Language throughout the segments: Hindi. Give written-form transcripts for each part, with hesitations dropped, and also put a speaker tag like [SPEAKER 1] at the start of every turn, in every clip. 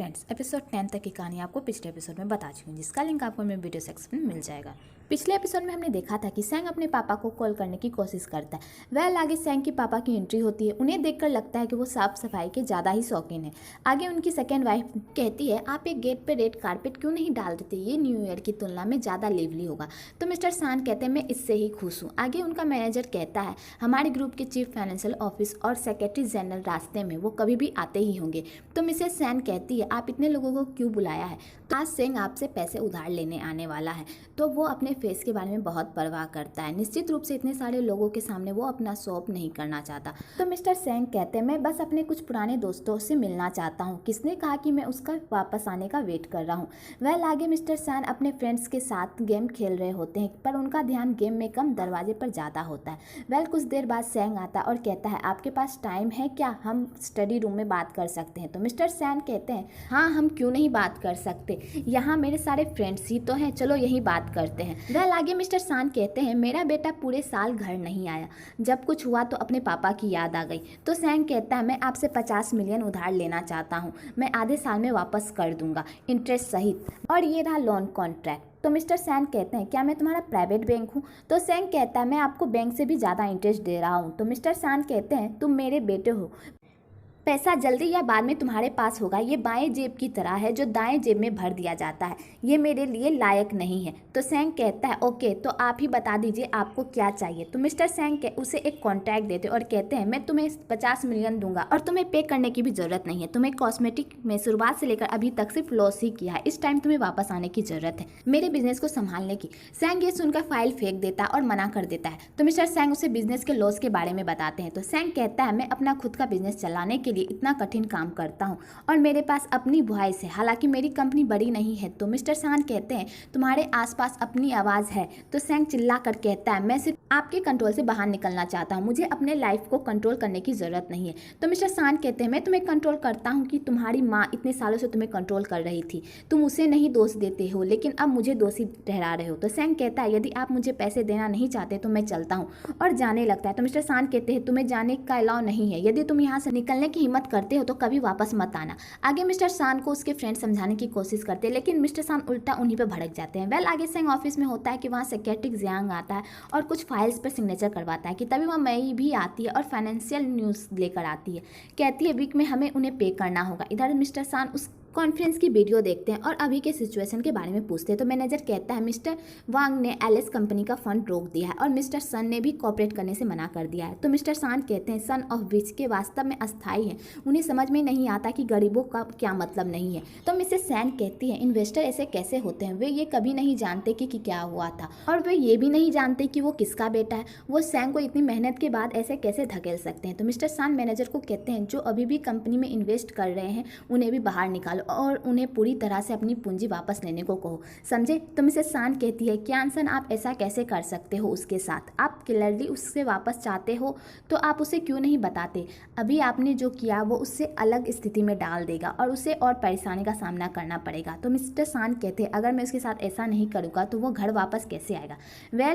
[SPEAKER 1] फ्रेंड्स, एपिसोड 10 तक की कहानी आपको पिछले एपिसोड में बता चुकी हूँ, जिसका लिंक आपको मेरे वीडियो सेक्शन में मिल जाएगा। पिछले एपिसोड में हमने देखा था कि सैंग अपने पापा को कॉल करने की कोशिश करता है। वह आगे सैंग की पापा की एंट्री होती है। उन्हें देखकर लगता है कि वो साफ सफाई के ज़्यादा ही शौकीन है। आगे उनकी सेकेंड वाइफ कहती है, आप एक गेट पे रेड कारपेट क्यों नहीं डाल देते, ये न्यू ईयर की तुलना में ज़्यादा लिवली होगा। तो मिस्टर सान कहते हैं, मैं इससे ही खुश हूँ। आगे उनका मैनेजर कहता है, हमारे ग्रुप के चीफ फाइनेंशियल ऑफिस और सेक्रेटरी जनरल रास्ते में, वो कभी भी आते ही होंगे। तो मिसेस सैन कहती है, आप इतने लोगों को क्यों बुलाया है। तो आज सैंग आपसे पैसे उधार लेने आने वाला है। तो वो अपने फेस के बारे में बहुत परवाह करता है। निश्चित रूप से इतने सारे लोगों के सामने वो अपना शो ऑफ नहीं करना चाहता। तो मिस्टर सैंग कहते हैं, मैं बस अपने कुछ पुराने दोस्तों से मिलना चाहता हूँ। किसने कहा कि मैं उसका वापस आने का वेट कर रहा हूँ। वह आगे मिस्टर सैन अपने फ्रेंड्स के साथ गेम खेल रहे होते हैं, पर उनका ध्यान गेम में कम दरवाजे पर ज़्यादा होता है। कुछ देर बाद सैंग आता और कहता है, आपके पास टाइम है क्या, हम स्टडी रूम में बात कर सकते हैं। तो मिस्टर सैन कहते हैं, हाँ हम क्यों नहीं बात कर सकते, यहाँ मेरे सारे फ्रेंड्स ही तो हैं, चलो यही बात करते हैं। वह आगे मिस्टर सान कहते हैं, मेरा बेटा पूरे साल घर नहीं आया, जब कुछ हुआ तो अपने पापा की याद आ गई। तो सैंग कहता है, मैं आपसे 50 मिलियन उधार लेना चाहता हूँ, मैं आधे साल में वापस कर दूंगा, इंटरेस्ट सहित, और ये रहा लोन कॉन्ट्रैक्ट। तो मिस्टर सैन कहते हैं, क्या मैं तुम्हारा प्राइवेट बैंक हूँ। तो सैंग कहता है, मैं आपको बैंक से भी ज़्यादा इंटरेस्ट दे रहा हूँ। तो मिस्टर सैन कहते हैं, तुम मेरे बेटे हो, पैसा जल्दी या बाद में तुम्हारे पास होगा। ये बाएं जेब की तरह है जो दाएं जेब में भर दिया जाता है, ये मेरे लिए लायक नहीं है। तो सैंग कहता है, ओके तो आप ही बता दीजिए आपको क्या चाहिए। तो मिस्टर सैंग उसे एक कॉन्ट्रैक्ट देते और कहते हैं, मैं तुम्हें 50 मिलियन दूंगा और तुम्हें पे करने की भी ज़रूरत नहीं है। तुम्हें कॉस्मेटिक में शुरुआत से लेकर अभी तक सिर्फ लॉस ही किया है, इस टाइम तुम्हें वापस आने की ज़रूरत है मेरे बिजनेस को संभालने की। सैंग ये सुनकर फाइल फेंक देता और मना कर देता है। तो मिस्टर सैंग उसे बिजनेस के लॉस के बारे में बताते हैं। तो सैंग कहता है, मैं अपना खुद का बिजनेस चलाने के लिए इतना कठिन काम करता हूँ और मेरे पास अपनी वॉइस है, हालांकि मेरी कंपनी बड़ी नहीं है। तो मिस्टर सान कहते हैं, तुम्हारे आसपास अपनी आवाज़ है। तो सैंग चिल्ला कर कहता है, मैं सिर्फ आपके कंट्रोल से बाहर निकलना चाहता हूँ, मुझे अपने लाइफ को कंट्रोल करने की ज़रूरत नहीं है। तो मिस्टर सान कहते हैं, मैं तुम्हें कंट्रोल करता हूँ कि तुम्हारी माँ इतने सालों से तुम्हें कंट्रोल कर रही थी, तुम उसे नहीं दोष देते हो लेकिन अब मुझे दोषी ठहरा रहे हो। तो सैंग कहता है, यदि आप मुझे पैसे देना नहीं चाहते तो मैं चलता हूँ, और जाने लगता है। तो मिस्टर सान कहते हैं, तुम्हें जाने का अलाउ नहीं है, यदि तुम यहाँ से निकलने की हिम्मत करते हो तो कभी वापस मत आना। आगे मिस्टर सान को उसके फ्रेंड समझाने की कोशिश करते हैं, लेकिन मिस्टर सान उल्टा उन्हीं पर भड़क जाते हैं। आगे सैंग ऑफिस में होता है कि वहाँ सेक्रेटरी जियांग आता है और कुछ फाइल्स पर सिग्नेचर करवाता है कि तभी वहाँ मई भी आती है और फाइनेंशियल न्यूज़ लेकर आती है। कहती है, वीक में हमें उन्हें पे करना होगा। इधर मिस्टर सान उस कॉन्फ्रेंस की वीडियो देखते हैं और अभी के सिचुएशन के बारे में पूछते हैं। तो मैनेजर कहता है, मिस्टर वांग ने एलिस कंपनी का फंड रोक दिया है और मिस्टर सन ने भी कॉपरेट करने से मना कर दिया है। तो मिस्टर सान कहते हैं, सन ऑफ विच के वास्तव में अस्थायी हैं, उन्हें समझ में नहीं आता कि गरीबों का क्या मतलब नहीं है। तो मिसेस सैन कहती है, इन्वेस्टर ऐसे कैसे होते हैं, वे ये कभी नहीं जानते कि क्या हुआ था और वे ये भी नहीं जानते कि वो किसका बेटा है, वो सैन को इतनी मेहनत के बाद ऐसे कैसे धकेल सकते हैं। तो मिस्टर सान मैनेजर को कहते हैं, जो अभी भी कंपनी में इन्वेस्ट कर रहे हैं उन्हें भी बाहर निकालो और उन्हें पूरी तरह से अपनी पूंजी वापस लेने को कहो, समझे। तो मिसेस सान कहती है, क्यानसन आप ऐसा कैसे कर सकते हो उसके साथ, आप क्लियरली उससे वापस चाहते हो तो आप उसे क्यों नहीं बताते। अभी आपने जो किया वो उससे अलग स्थिति में डाल देगा और उसे और परेशानी का सामना करना पड़ेगा। तो मिस्टर सान कहते हैं, अगर मैं उसके साथ ऐसा नहीं करूँगा तो वो घर वापस कैसे आएगा।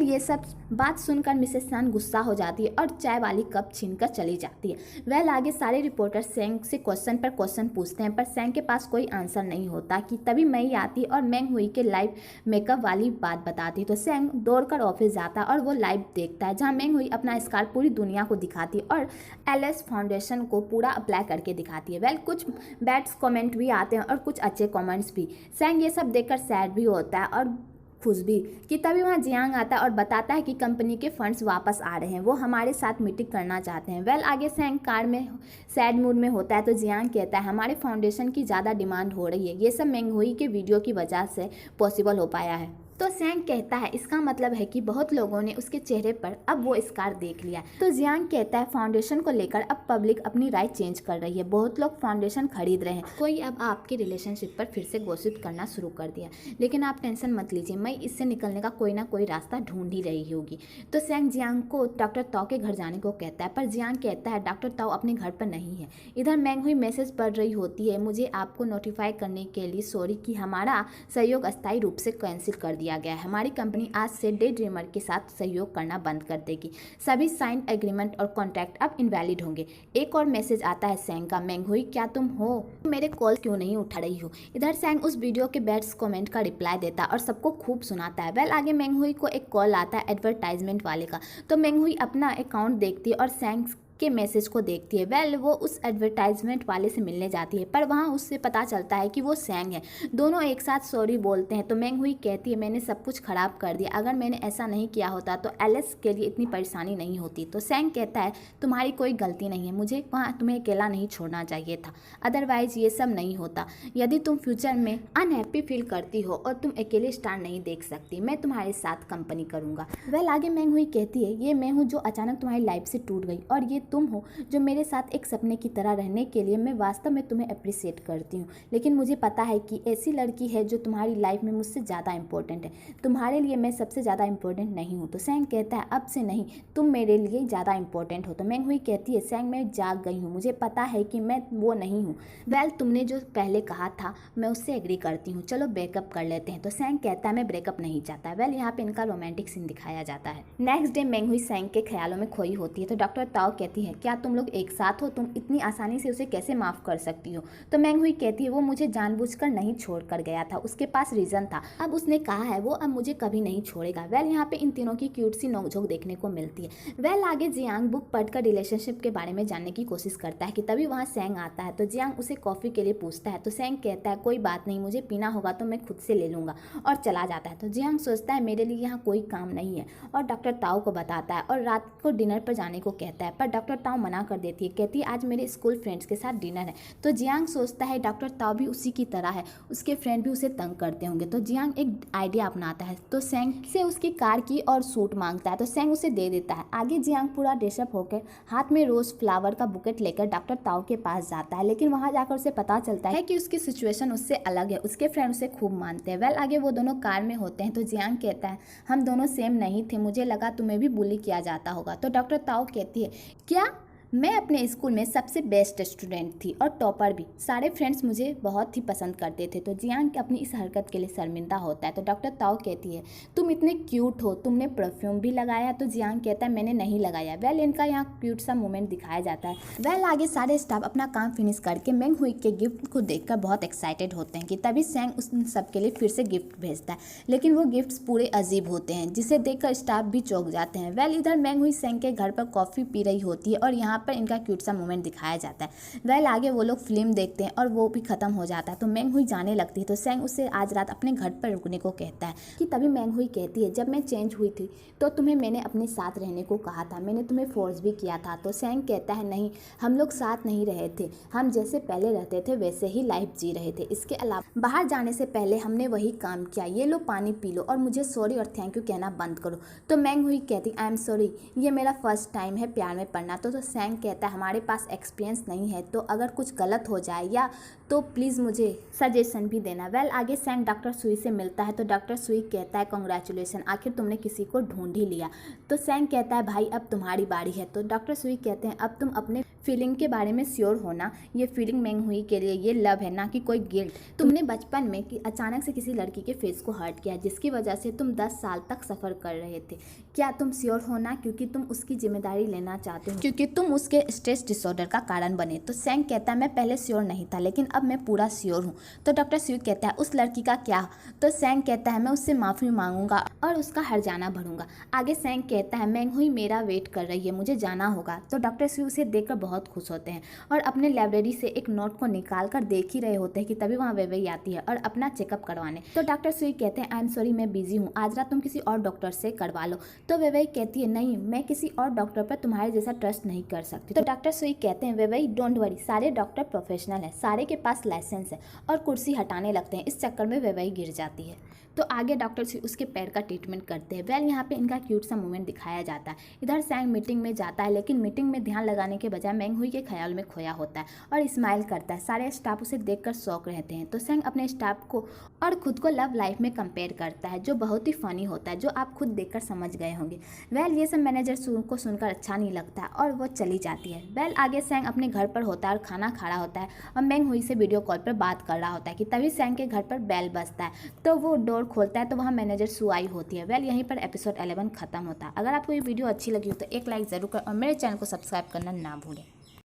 [SPEAKER 1] ये सब बात सुनकर मिसेस सान गुस्सा हो जाती है और चाय वाली कप छीन कर चली जाती है। आगे सारे रिपोर्टर सैंग से क्वेश्चन पर क्वेश्चन पूछते हैं, पर सैंग के पास कोई आंसर नहीं होता कि तभी मई आती और मैंग हुई के लाइव मेकअप वाली बात बताती। तो सैंग दौड़कर ऑफिस जाता और वो लाइव देखता है जहां मैंग हुई अपना स्कार पूरी दुनिया को दिखाती और एलएस फाउंडेशन को पूरा अप्लाई करके दिखाती है। कुछ बैड कमेंट भी आते हैं और कुछ अच्छे कमेंट्स भी। सैंग ये सब देखकर सैड भी होता है और खुश भी कि तभी वहाँ जियांग आता है और बताता है कि कंपनी के फंड्स वापस आ रहे हैं, वो हमारे साथ मीटिंग करना चाहते हैं। आगे सैंग कार में सैड मूड में होता है तो जियांग कहता है, हमारे फाउंडेशन की ज़्यादा डिमांड हो रही है, ये सब मेंग हुई के वीडियो की वजह से पॉसिबल हो पाया है। तो सैंग कहता है, इसका मतलब है कि बहुत लोगों ने उसके चेहरे पर अब वो स्कार देख लिया। तो जियांग कहता है, फाउंडेशन को लेकर अब पब्लिक अपनी राय चेंज कर रही है, बहुत लोग फाउंडेशन खरीद रहे हैं, कोई अब आपके रिलेशनशिप पर फिर से गॉसिप करना शुरू कर दिया, लेकिन आप टेंशन मत लीजिए, मैं इससे निकलने का कोई ना कोई रास्ता ढूंढ ही रही होगी। तो सैंग जियांग को डॉक्टर ताओ के घर जाने को कहता है, पर जियांग कहता है, डॉक्टर ताओ अपने घर पर नहीं है। इधर मैंग हुई मैसेज पढ़ रही होती है, मुझे आपको नोटिफाई करने के लिए सॉरी कि हमारा सहयोग अस्थायी रूप से कैंसिल कर दिया किया गया है। हमारी कंपनी आज से डे ड्रीमर के साथ सहयोग करना बंद कर देगी। सभी साइन एग्रीमेंट और कॉन्ट्रैक्ट अब इनवैलिड होंगे। एक और मैसेज आता है सैंग का, मैंगहुई क्या तुम हो? मेरे कॉल क्यों नहीं उठा रही हो? इधर सैंग उस वीडियो के बैड्स कमेंट का रिप्लाई देता है और सबको खूब सुनाता है। वेल आगे मैंगहुई को एक कॉल आता है एडवर्टाइजमेंट वाले का, तो मैंगहुई अपना अकाउंट देखती है और सैंग के मैसेज को देखती है। वेल वो उस एडवर्टाइजमेंट वाले से मिलने जाती है, पर वहाँ उससे पता चलता है कि वो सैंग है। दोनों एक साथ सॉरी बोलते हैं, तो मैंगहुई कहती है मैंने सब कुछ खराब कर दिया, अगर मैंने ऐसा नहीं किया होता तो एलिस के लिए इतनी परेशानी नहीं होती। तो सैंग कहता है तुम्हारी कोई गलती नहीं है, मुझे वहाँ तुम्हें अकेला नहीं छोड़ना चाहिए था, अदरवाइज ये सब नहीं होता। यदि तुम फ्यूचर में अनहैप्पी फील करती हो और तुम अकेले स्टार नहीं देख सकती, मैं तुम्हारे साथ कंपनी करूँगा। वेल आगे मैंगहुई कहती है ये मैं हूँ जो अचानक तुम्हारी लाइफ से टूट गई, और ये तुम हो जो मेरे साथ एक सपने की तरह रहने के लिए मैं वास्तव में तुम्हें अप्रिशिएट करती हूँ, लेकिन मुझे पता है कि ऐसी लड़की है जो तुम्हारी लाइफ में मुझसे ज़्यादा इंपॉर्टेंट है, तुम्हारे लिए मैं सबसे ज़्यादा इंपॉर्टेंट नहीं हूँ। तो सैंग कहता है अब से नहीं, तुम मेरे लिए ज़्यादा इंपॉर्टेंट हो। तो मैंगहुई कहती है सैंग मैं जाग गई हूँ, मुझे पता है कि मैं वो नहीं हूँ। वेल तुमने जो पहले कहा था मैं उससे एग्री करती हूँ, चलो ब्रेकअप कर लेते हैं। तो सैंग कहता है मैं ब्रेकअप नहीं चाहता। वेल यहाँ पे इनका रोमांटिक सीन दिखाया जाता है। नेक्स्ट डे मैंगहुई सैंग के ख्यालों में खोई होती है, तो डॉक्टर ताओ कहती है क्या तुम लोग एक साथ हो, तुम इतनी आसानी से उसे कैसे माफ़ कर सकती हो? तो मैंगहुई कहती है वो मुझे जानबूझकर नहीं छोड़कर गया था, उसके पास रीज़न था, अब उसने कहा है वो अब मुझे कभी नहीं छोड़ेगा। वेल यहाँ पे इन तीनों की क्यूट सी नोकझोंक देखने को मिलती है। वेल आगे जियांग बुक पढ़कर रिलेशनशिप के बारे में जानने की कोशिश करता है कि तभी वहाँ सैंग आता है, तो जियांग उसे कॉफ़ी के लिए पूछता है, तो सैंग कहता है कोई बात नहीं, मुझे पीना होगा तो मैं खुद से ले लूँगा, और चला जाता है। तो जियांग सोचता है मेरे लिए यहाँ कोई काम नहीं है, और डॉक्टर ताओ को बताता है और रात को डिनर पर जाने को कहता है, पर डॉक्टर ताओ मना कर देती है, कहती है आज मेरे स्कूल फ्रेंड्स के साथ डिनर है। तो जियांग सोचता है डॉक्टर ताओ भी उसी की तरह है, उसके फ्रेंड भी उसे तंग करते होंगे। तो जियांग एक आइडिया अपनाता है, तो सैंग से उसकी कार की और सूट मांगता है, तो सैंग उसे दे देता है। आगे जियांग पूरा ड्रेसअप होकर हाथ में रोज फ्लावर का बुकेट लेकर डॉक्टर ताओ के पास जाता है, लेकिन वहां जाकर उसे पता चलता है कि उसकी सिचुएशन उससे अलग है, उसके फ्रेंड उसे खूब मानते हैं। वेल आगे वो दोनों कार में होते हैं, तो जियांग कहता है हम दोनों सेम नहीं थे, मुझे लगा तुम्हें भी बुली किया जाता होगा। तो डॉक्टर ताओ कहती है क्या? मैं अपने स्कूल में सबसे बेस्ट स्टूडेंट थी और टॉपर भी, सारे फ्रेंड्स मुझे बहुत ही पसंद करते थे। तो जियांग अपनी इस हरकत के लिए शर्मिंदा होता है। तो डॉक्टर ताओ कहती है तुम इतने क्यूट हो, तुमने परफ्यूम भी लगाया? तो जियांग कहता है मैंने नहीं लगाया। वेल इनका यहाँ क्यूट सा मोमेंट दिखाया जाता है। वेल आगे सारे स्टाफ अपना काम फिनिश करके मैंगहुई के गिफ्ट को देखकर बहुत एक्साइटेड होते हैं कि तभी सैंग उस सबके लिए फिर से गिफ्ट भेजता है, लेकिन वो गिफ्ट्स पूरे अजीब होते हैं जिसे देखकर स्टाफ भी चौंक जाते हैं। वेल इधर मैंगहुई सैंग के घर पर कॉफ़ी पी रही होती है और यहाँ पर इनका क्यूट सा मोमेंट दिखाया जाता है। वेल आगे वो लोग फिल्म देखते हैं और वो भी खत्म हो जाता है, तो मैंगहुई जाने लगती है। तो सैंग उससे आज रात अपने घर पर रुकने को कहता है कि तभी मैंगहुई कहती है जब मैं चेंज हुई थी तो तुम्हें मैंने अपने साथ रहने को कहा था, मैंने तुम्हें फोर्स भी किया था। तो सैंग कहता है नहीं, हम लोग साथ नहीं रहे थे, हम जैसे पहले रहते थे वैसे ही लाइफ जी रहे थे। इसके अलावा बाहर जाने से पहले हमने वही काम किया, ये लो पानी पी लो और मुझे सॉरी और थैंक यू कहना बंद करो। तो मैंगहुई कहती आई एम सॉरी, ये मेरा फर्स्ट टाइम है प्यार में पड़ना। तो सैंग कहता है हमारे पास एक्सपीरियंस नहीं है, तो अगर कुछ गलत हो जाए या तो प्लीज़ मुझे सजेशन भी देना। वेल आगे सैंग डॉक्टर सुई से मिलता है, तो डॉक्टर सुई कहता है कॉन्ग्रेचुलेसन, आखिर तुमने किसी को ढूंढ ही लिया। तो सैंग कहता है भाई अब तुम्हारी बारी है। तो डॉक्टर सुई कहते हैं अब तुम अपने फीलिंग के बारे में श्योर होना, ये फीलिंग मैंगहुई के लिए ये लव है ना कि कोई गिल्ट। तुमने बचपन में कि अचानक से किसी लड़की के फेस को हर्ट किया जिसकी वजह से तुम 10 साल तक सफ़र कर रहे थे, क्या तुम श्योर होना क्योंकि तुम उसकी जिम्मेदारी लेना चाहते हो, क्योंकि तुम उसके स्ट्रेस डिसऑर्डर का कारण बने। तो सैंग कहता है मैं पहले श्योर नहीं था लेकिन अब मैं पूरा श्योर हूँ। तो डॉक्टर सुई कहता है उस लड़की का क्या? तो सैंग कहता है मैं उससे माफ़ी मांगूंगा और उसका हर्जाना भरूंगा। आगे सैंग कहता है मैंगहुई मेरा वेट कर रही है, मुझे जाना होगा। तो डॉक्टर सुई उसे देखकर बहुत खुश होते हैं और अपने लाइब्रेरी से एक नोट को निकाल कर देख ही रहे होते हैं कि तभी वहाँ वेवई आती है और अपना चेकअप करवाने। तो डॉक्टर सुई कहते हैं आई एम सॉरी मैं बिजी हूँ, आज रात तुम किसी और डॉक्टर से करवा लो। तो वेवई कहती है नहीं, मैं किसी और डॉक्टर पर तुम्हारे जैसा ट्रस्ट नहीं कर सकती। तो डॉक्टर सुई कहते हैं वेवई डोंट वरी, सारे डॉक्टर प्रोफेशनल हैं, सारे के पास लाइसेंस है, और कुर्सी हटाने लगते हैं। इस चक्कर में वेवई गिर जाती है। तो आगे डॉक्टर उसके पैर का ट्रीटमेंट करते हैं। वेल यहाँ पे इनका क्यूट सा मोमेंट दिखाया जाता है। इधर सैंग मीटिंग में जाता है लेकिन मीटिंग में ध्यान लगाने के बजाय मैंगहुई के ख्याल में खोया होता है और स्माइल करता है। सारे स्टाफ उसे देखकर शौक रहते हैं। तो सैंग अपने स्टाफ को और खुद को लव लाइफ में कंपेयर करता है जो बहुत ही फनी होता है, जो आप खुद देखकर समझ गए होंगे। वेल ये सब मैनेजर को सुनकर अच्छा नहीं लगता और वो चली जाती है। वेल आगे सैंग अपने घर पर होता है और खाना खा रहा होता है और मैंगहुई से से वीडियो कॉल पर बात कर रहा होता है कि तभी सैंग के घर पर बेल बजता है, तो वो डोर खोलता है तो वहाँ मैनेजर सुआई होती है। वेल यहीं पर एपिसोड 11 खत्म होता है। अगर आपको ये वीडियो अच्छी लगी हो तो एक लाइक ज़रूर करें और मेरे चैनल को सब्सक्राइब करना ना भूलें।